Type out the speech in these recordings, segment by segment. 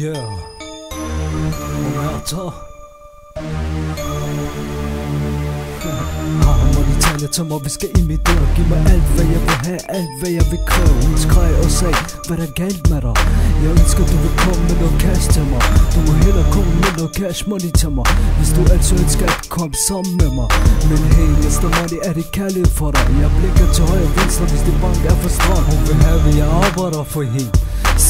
Yeah. Roberto. Harmoni taler til mig, vi skal i mit dør. Giv mig alt hvad jeg vil have, alt hvad jeg vil kræve. Hun skreg og sagde, hvad der galt med dig. Jeg ønsker du vil komme med noget cash til mig. Du må hellere komme med noget cash money til mig. Hvis du altså ønsker at komme sammen med mig. Men hey, Mr. Money, er det kærlighed for dig? Jeg blikker til højre og venstre, hvis det bank er for strøm. Hun vil have, at jeg arbejder for hende.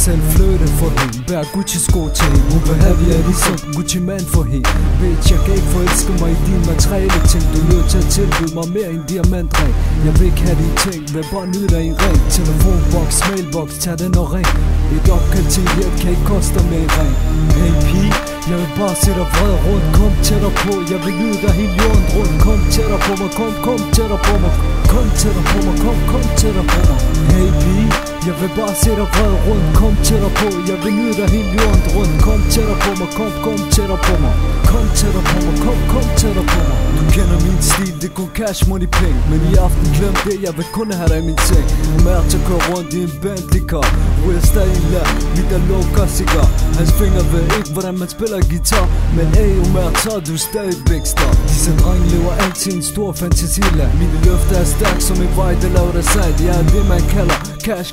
Selv flytte for hende, bær Gucci sko til hende. Hun vil have, jeg er ligesom Gucci man for hende. Bitch, jeg kan ikke forelske mig i dine materielle ting. Du er nødt til at tilbyde mig mere end diamantring. Jeg vil ikke have dine ting, vil bare nyde dig i en ring. Telefonbox, mailbox, tag den og ring. Et opkald til hjælp kan ikke koste med en ring. Hey pige, jeg vil bare se dig vred rundt. Kom tættere på, jeg vil nyde dig hele jorden rundt. Kom tættere på mig, kom tættere på mig. Kom tættere på mig, kom tættere på mig. Hey pige, jeg vil bare se dig vred rundt. Kom tættere på, jeg vil nyde dig hele jorden rundt. Kom tættere på mig, kom tættere på mig. Kom tættere på mig, kom tættere på mig. Du kender min stil, det er kun cash money penge. Men i aften glem det, jeg vil kun have dig i min seng. Roberto kører rundt i en Bentley car. Ryger stadig en lær, mit er low-cost cigar. Hans fingre ved ikke, hvordan man spiller guitar. Men ey, Roberto, du er stadig big star. Disse drenge lever altid i en stor fantasiland. Mine løfter er stærk som en vej, der laver dig sejt. Jeg er det man kalder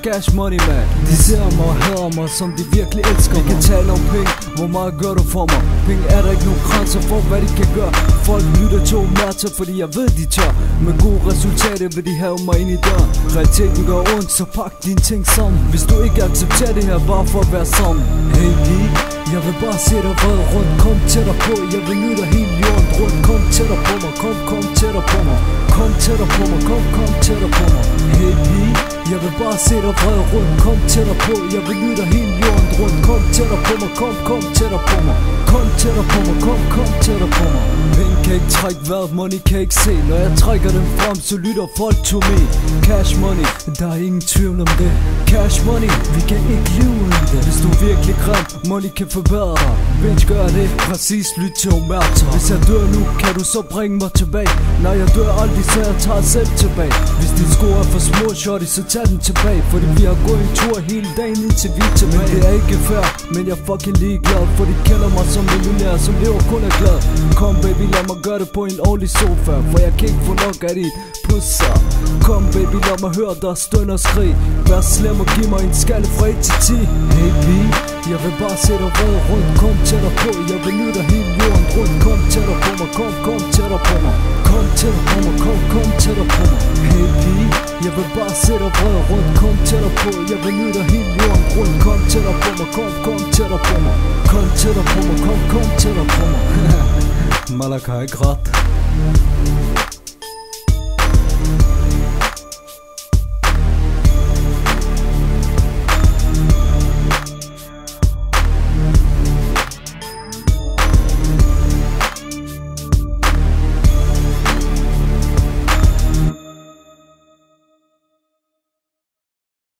cash money man. De ser mig og hader mig, som de virkelig elsker mig. Vi kan tale om penge, hvor meget gør du for mig? Penge er der ikke nogen grænser for, hvad de kan gøre. Folk lytter til Roberto, fordi jeg ved de tør. Med gode resultater vil de have mig ind i døren. Realiteten gør ondt, så pak dine ting sammen. Hvis du ikke accepterer det her, bare for at være sammen. Hey pige, jeg vil bare se dig vred rundt. Kom tættere på, jeg vil nyde dig hele jorden rundt. Kom tættere på mig, kom tættere på mig. Kom tættere på mig, kom tættere på mig. Hey pige, jeg vil bare se dig vred rundt. Kom tættere på, jeg vil nyde dig hele jorden rundt. Kom tættere på mig, kom tættere på mig. Kom tættere på mig, kom tættere på mig. Penge kan ikke trække vejret, money kan ikke se. Når jeg trækker dem frem, så lytter folk to me. Cash money, der er ingen tvivl om det. Cash money, vi kan ikke leve uden det. Hvis du er virkelig grim, money kan forbedre dig. Bitch, gør det, præcis lyt til Roberto. Hvis jeg dør nu, kan du så bringe mig tilbage. Når jeg dør aldrig, så jeg tager selv tilbage. Hvis dine sko er for små, shorty, så tag den tilbage. Fordi vi har gået en tur hele dagen indtil vi er tilbage. Men det er ikke fair, men jeg er fucking ligeglad. For de kender mig som millionær, som lever kun er glad. Kom baby, lad mig gøre det på en ordentlig sofa. For jeg kan ikke få nok af dit pusser. Kom baby, lad mig høre dig stønne og skrig. Vær slem og giv mig en skalle fra 1 til 10. Hey pige, jeg vil bare se dig vred rundt. Kom tættere på, jeg vil nyde dig hele jorden rundt. Kom tættere på mig, kom tættere på mig. Kom tættere på mig, kom tættere på mig. Hey pige, jeg vil bare se dig vred rundt. Kom tættere på, jeg vil nyde dig hele jorden rundt. Kom tættere på mig, kom tættere på mig. Kom tættere på mig, kom tættere på mig. Malak har ikke ret.